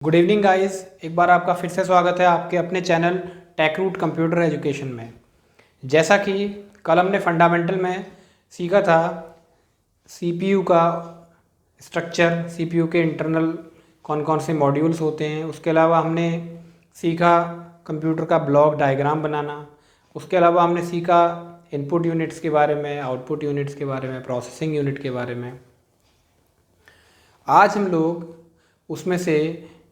Good evening guys, एक बार आपका फिर से स्वागत है आपके अपने channel tech root computer education में। जैसा कि कल हमने फंडामेंटल में सीखा था सीपीयू का स्ट्रक्चर, सीपीयू के इंटरनल कौन कौन से मॉड्यूल्स होते हैं। उसके अलावा हमने सीखा कंप्यूटर का ब्लॉक डायग्राम बनाना। उसके अलावा हमने सीखा इनपुट यूनिट्स के बारे में, आउटपुट यूनिट्स के बारे में, प्रोसेसिंग यूनिट के बारे में। आज हम लोग उसमें से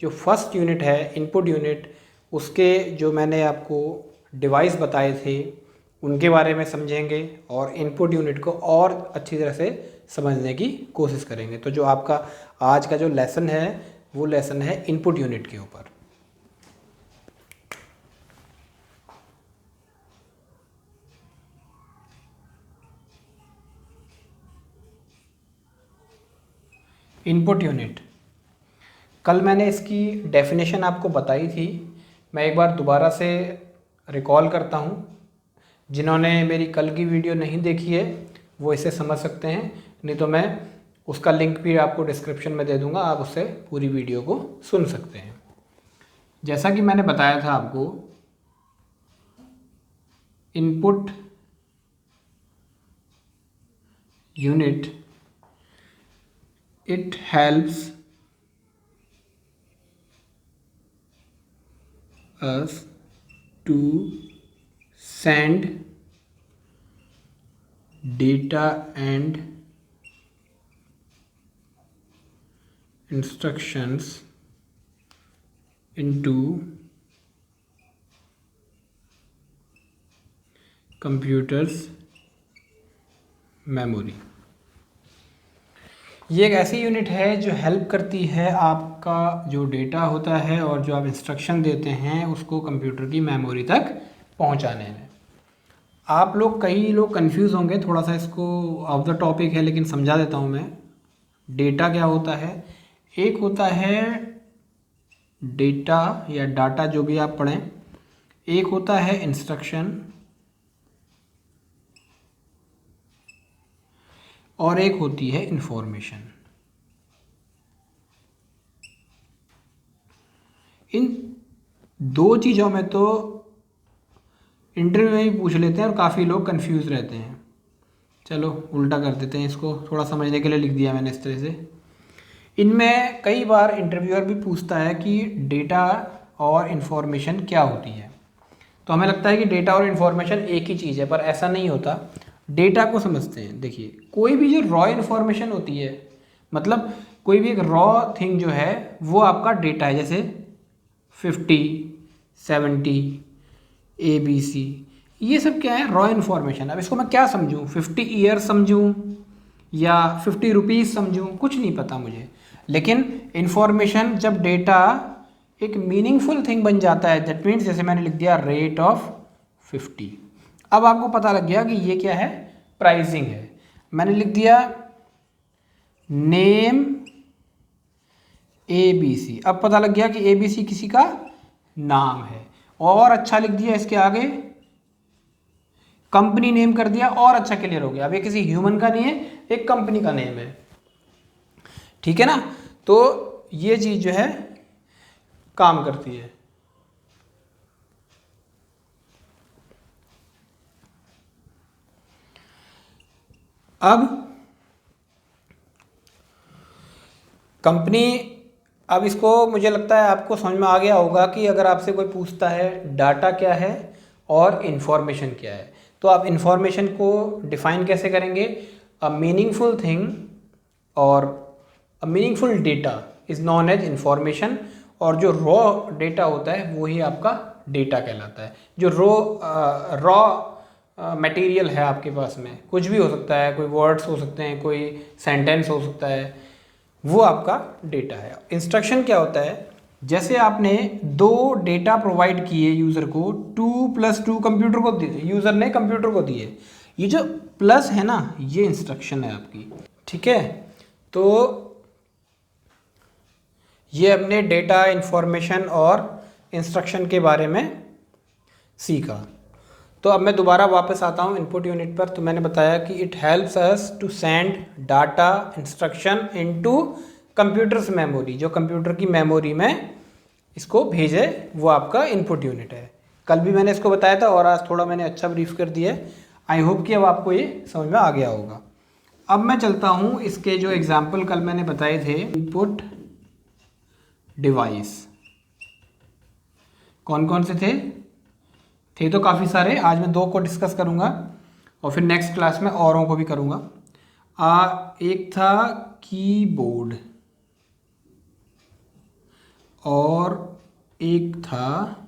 जो फर्स्ट यूनिट है इनपुट यूनिट, उसके जो मैंने आपको डिवाइस बताए थे उनके बारे में समझेंगे और इनपुट यूनिट को और अच्छी तरह से समझने की कोशिश करेंगे। तो जो आपका आज का जो लेसन है वो लेसन है इनपुट यूनिट के ऊपर। इनपुट यूनिट, कल मैंने इसकी डेफिनेशन आपको बताई थी। मैं एक बार दोबारा से रिकॉल करता हूँ। जिन्होंने मेरी कल की वीडियो नहीं देखी है वो इसे समझ सकते हैं, नहीं तो मैं उसका लिंक भी आपको डिस्क्रिप्शन में दे दूँगा, आप उससे पूरी वीडियो को सुन सकते हैं। जैसा कि मैंने बताया था आपको, input unit it helps us to send data and instructions into computers memory। ये एक ऐसी यूनिट है जो हेल्प करती है आपका जो डेटा होता है और जो आप इंस्ट्रक्शन देते हैं उसको कंप्यूटर की मेमोरी तक पहुंचाने में। आप लोग कई लोग कंफ्यूज होंगे, थोड़ा सा इसको ऑफ द टॉपिक है लेकिन समझा देता हूं मैं। डेटा क्या होता है? एक होता है डेटा या डाटा, जो भी आप पढ़ें। एक होता है इंस्ट्रक्शन और एक होती है इंफॉर्मेशन। इन दो चीज़ों में तो इंटरव्यू में ही पूछ लेते हैं और काफ़ी लोग कंफ्यूज रहते हैं। चलो उल्टा कर देते हैं, इसको थोड़ा समझने के लिए लिख दिया मैंने इस तरह से। इनमें कई बार इंटरव्यूअर भी पूछता है कि डेटा और इन्फॉर्मेशन क्या होती है। तो हमें लगता है कि डेटा और इन्फॉर्मेशन एक ही चीज़ है, पर ऐसा नहीं होता। डेटा को समझते हैं। देखिए, कोई भी जो रॉ इन्फॉर्मेशन होती है, मतलब कोई भी एक रॉ थिंग जो है वो आपका डेटा है। जैसे 50, 70, ABC, ये सब क्या है? Raw information. अब इसको मैं क्या समझूं? 50 ईयर समझूं या 50 रुपीज़ समझूं? कुछ नहीं पता मुझे। लेकिन इन्फॉर्मेशन, जब डेटा एक मीनिंगफुल थिंग बन जाता है, दैट मीन्स जैसे मैंने लिख दिया रेट ऑफ 50। अब आपको पता लग गया कि ये क्या है? प्राइसिंग है। मैंने लिख दिया नेम ABC। अब पता लग गया कि ABC किसी का नाम है। और अच्छा लिख दिया इसके आगे कंपनी नेम कर दिया, और अच्छा क्लियर हो गया। अब ये किसी ह्यूमन का नहीं है, एक कंपनी का नेम है। ठीक है ना? तो ये चीज जो है काम करती है। अब कंपनी, अब इसको मुझे लगता है आपको समझ में आ गया होगा कि अगर आपसे कोई पूछता है डाटा क्या है और इन्फॉर्मेशन क्या है, तो आप इन्फॉर्मेशन को डिफाइन कैसे करेंगे? अ मीनिंगफुल थिंग और a meaningful data is known as information, और जो रॉ डेटा होता है वही आपका डेटा कहलाता है। जो रॉ मटेरियल है आपके पास में, कुछ भी हो सकता है, कोई वर्ड्स हो सकते हैं, कोई सेंटेंस हो सकता है, वो आपका डेटा है। इंस्ट्रक्शन क्या होता है? जैसे आपने दो डेटा प्रोवाइड किए यूज़र को, 2+2 कंप्यूटर को दिए, यूज़र ने कंप्यूटर को दिए। ये जो प्लस है ना, ये इंस्ट्रक्शन है आपकी। ठीक है? तो ये अपने डेटा, इंफॉर्मेशन और इंस्ट्रक्शन के बारे में सीखा। तो अब मैं दोबारा वापस आता हूँ इनपुट यूनिट पर। तो मैंने बताया कि it helps us to send data instruction into computer's memory, जो कंप्यूटर की मेमोरी में इसको भेजे वो आपका इनपुट यूनिट है। कल भी मैंने इसको बताया था और आज थोड़ा मैंने अच्छा ब्रीफ कर दिया है। आई होप कि अब आपको ये समझ में आ गया होगा। अब मैं चलता हूँ इसके जो एग्जाम्पल कल मैंने बताए थे, इनपुट डिवाइस कौन कौन से थे तो काफ़ी सारे। आज मैं 2 को डिस्कस करूँगा और फिर नेक्स्ट क्लास में औरों को भी करूँगा। एक था कीबोर्ड और एक था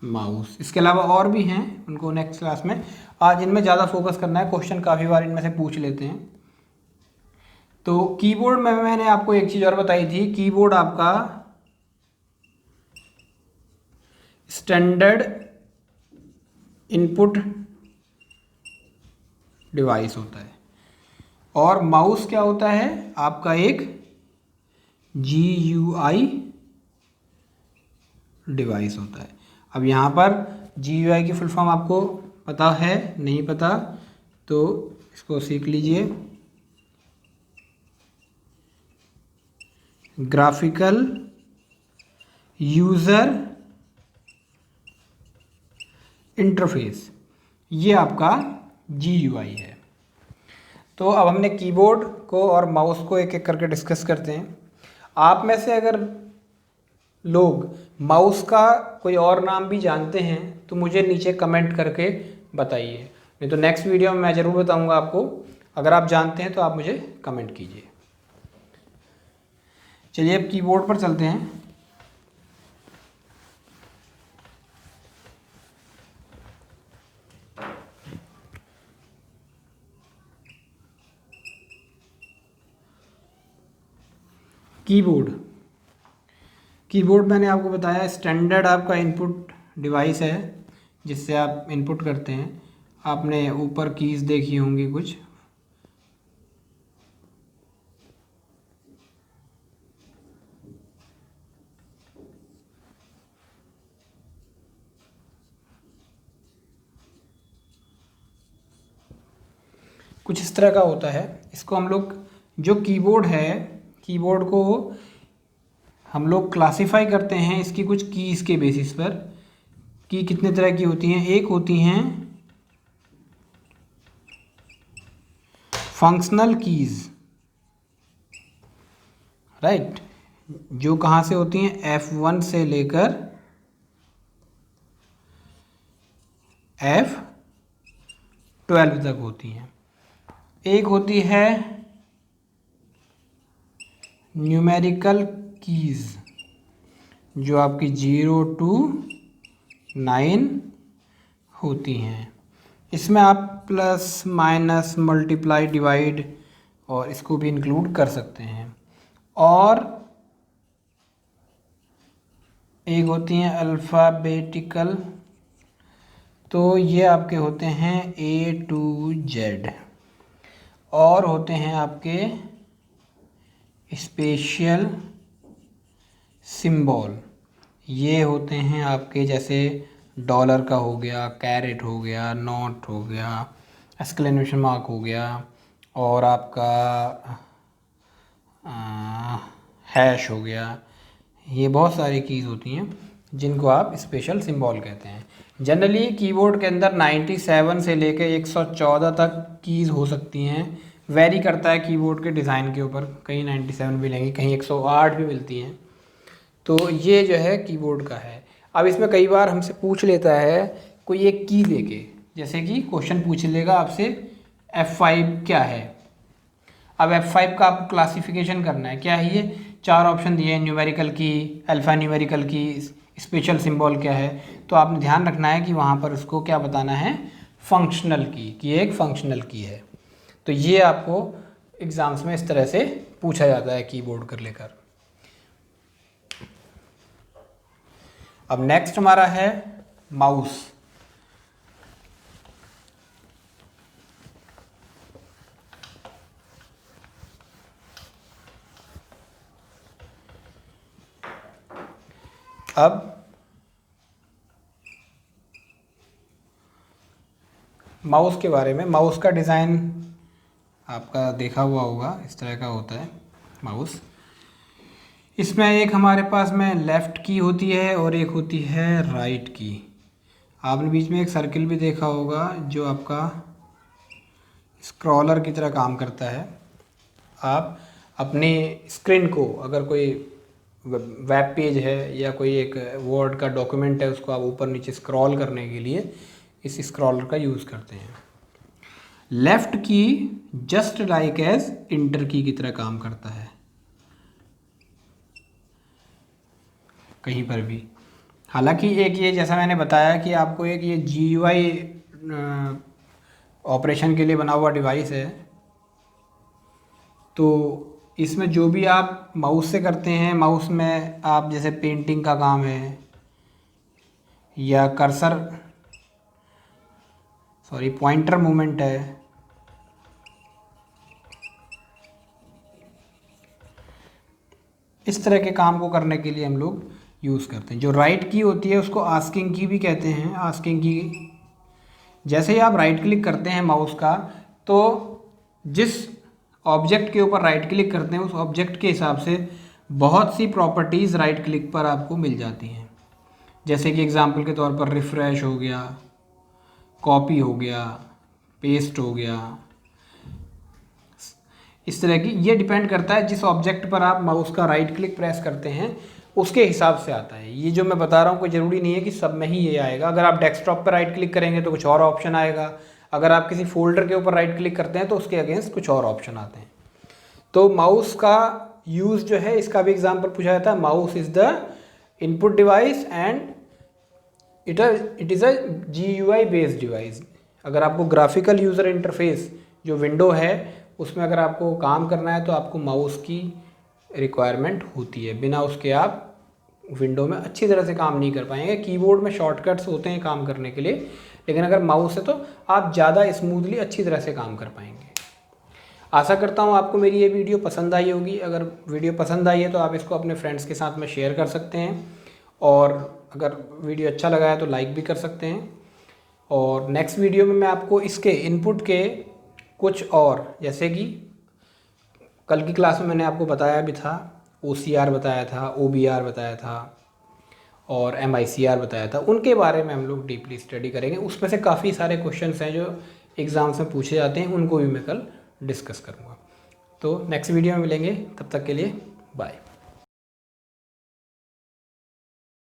माउस। इसके अलावा और भी हैं, उनको नेक्स्ट क्लास में। आज इनमें ज़्यादा फोकस करना है, क्वेश्चन काफ़ी बार इनमें से पूछ लेते हैं। तो कीबोर्ड में मैंने आपको एक चीज़ और बताई थी, कीबोर्ड आपका स्टैंडर्ड इनपुट डिवाइस होता है और माउस क्या होता है आपका एक GUI डिवाइस होता है। अब यहाँ पर GUI की फुल फॉर्म आपको पता है, नहीं पता तो इसको सीख लीजिए। ग्राफिकल यूज़र इंटरफेस, ये आपका GUI है। तो अब हमने कीबोर्ड को और माउस को एक एक करके डिस्कस करते हैं। आप में से अगर लोग माउस का कोई और नाम भी जानते हैं तो मुझे नीचे कमेंट करके बताइए, नहीं तो नेक्स्ट वीडियो में मैं ज़रूर बताऊंगा आपको। अगर आप जानते हैं तो आप मुझे कमेंट कीजिए। चलिए अब कीबोर्ड पर चलते हैं। कीबोर्ड मैंने आपको बताया स्टैंडर्ड आपका इनपुट डिवाइस है जिससे आप इनपुट करते हैं। आपने ऊपर कीज़ देखी होंगी कुछ, कुछ इस तरह का होता है। इसको हम लोग जो कीबोर्ड है, कीबोर्ड को हम लोग क्लासिफाई करते हैं इसकी कुछ कीज़ के बेसिस पर। की कितने तरह की होती हैं, एक होती हैं फंक्शनल कीज़, राइट, जो कहाँ से होती हैं F1 से लेकर F12 तक होती हैं। एक होती है न्यूमेरिकल कीज़ जो आपकी 0 to 9 होती हैं। इसमें आप प्लस माइनस मल्टीप्लाई डिवाइड और इसको भी इंक्लूड कर सकते हैं। और एक होती हैं अल्फ़ाबेटिकल, तो ये आपके होते हैं A to Z। और होते हैं आपके स्पेशल सिंबल, ये होते हैं आपके जैसे डॉलर का हो गया, कैरेट हो गया, नॉट हो गया, एक्सक्लेमेशन मार्क हो गया और आपका हैश हो गया। ये बहुत सारी कीज़ होती हैं जिनको आप स्पेशल सिंबल कहते हैं। जनरली कीबोर्ड के अंदर 97 से लेकर 114 तक कीज़ हो सकती हैं। वेरी करता है कीबोर्ड के डिज़ाइन के ऊपर, कहीं 97 भी लेंगे, कहीं 108 भी मिलती हैं। तो ये जो है कीबोर्ड का है। अब इसमें कई बार हमसे पूछ लेता है कोई एक की देके, जैसे कि क्वेश्चन पूछ लेगा आपसे F5 क्या है। अब F5 का आपको क्लासिफिकेशन करना है, क्या है ये 4 ऑप्शन दिए हैं, न्यूमेरिकल की, अल्फ़ा न्यूमेरिकल की, स्पेशल सिंबल क्या है। तो आपने ध्यान रखना है कि वहाँ पर उसको क्या बताना है, फंक्शनल की, कि एक फंक्शनल की है। तो ये आपको एग्ज़ाम्स में इस तरह से पूछा जाता है कीबोर्ड कर लेकर। अब नेक्स्ट हमारा है माउस। अब माउस के बारे में, माउस का डिज़ाइन आपका देखा हुआ होगा, इस तरह का होता है माउस। इसमें एक हमारे पास में लेफ़्ट की होती है और एक होती है राइट की। आपने बीच में एक सर्किल भी देखा होगा जो आपका स्क्रॉलर की तरह काम करता है। आप अपनी स्क्रीन को, अगर कोई वेब पेज है या कोई एक वर्ड का डॉक्यूमेंट है, उसको आप ऊपर नीचे स्क्रॉल करने के लिए इस स्क्रॉलर का यूज़ करते हैं। लेफ़्ट की जस्ट लाइक एज इंटर की तरह काम करता है कहीं पर भी। हालांकि एक ये, जैसा मैंने बताया कि आपको एक ये GUI ऑपरेशन के लिए बना हुआ डिवाइस है, तो इसमें जो भी आप माउस से करते हैं, माउस में आप जैसे पेंटिंग का काम है या कर्सर पॉइंटर मूवमेंट है, इस तरह के काम को करने के लिए हम लोग यूज़ करते हैं। जो राइट की होती है उसको आस्किंग की भी कहते हैं। आस्किंग की, जैसे ही आप राइट क्लिक करते हैं माउस का, तो जिस ऑब्जेक्ट के ऊपर राइट क्लिक करते हैं उस ऑब्जेक्ट के हिसाब से बहुत सी प्रॉपर्टीज़ राइट क्लिक पर आपको मिल जाती हैं। जैसे कि एग्जांपल के तौर पर रिफ़्रेश हो गया, कॉपी हो गया, पेस्ट हो गया, इस तरह की। ये डिपेंड करता है जिस ऑब्जेक्ट पर आप माउस का राइट क्लिक प्रेस करते हैं उसके हिसाब से आता है। ये जो मैं बता रहा हूँ कोई ज़रूरी नहीं है कि सब में ही ये आएगा। अगर आप डेस्कटॉप पर राइट क्लिक करेंगे तो कुछ और ऑप्शन आएगा, अगर आप किसी फोल्डर के ऊपर राइट क्लिक करते हैं तो उसके अगेंस्ट कुछ और ऑप्शन आते हैं। तो माउस का यूज़ जो है, इसका भी एग्जाम्पल पूछा जाता है। Mouse is the input device and it is a GUI based device. अगर आपको ग्राफिकल यूज़र इंटरफेस जो विंडो है उसमें अगर आपको काम करना है तो आपको माउस की रिक्वायरमेंट होती है। बिना उसके आप विंडो में अच्छी तरह से काम नहीं कर पाएंगे। कीबोर्ड में शॉर्टकट्स होते हैं काम करने के लिए, लेकिन अगर माउस है तो आप ज़्यादा स्मूथली अच्छी तरह से काम कर पाएंगे। आशा करता हूँ आपको मेरी ये वीडियो पसंद आई होगी। अगर वीडियो पसंद आई है तो आप इसको अपने फ्रेंड्स के साथ में शेयर कर सकते हैं, और अगर वीडियो अच्छा लगा है तो लाइक भी कर सकते हैं। और नेक्स्ट वीडियो में मैं आपको इसके इनपुट के कुछ और, जैसे कि कल की क्लास में मैंने आपको बताया भी था, OCR बताया था, OBR बताया था और MICR बताया था, उनके बारे में हम लोग डीपली स्टडी करेंगे। उसमें से काफ़ी सारे क्वेश्चंस हैं जो एग्ज़ाम्स में पूछे जाते हैं, उनको भी मैं कल डिस्कस करूँगा। तो नेक्स्ट वीडियो में मिलेंगे, तब तक के लिए बाय।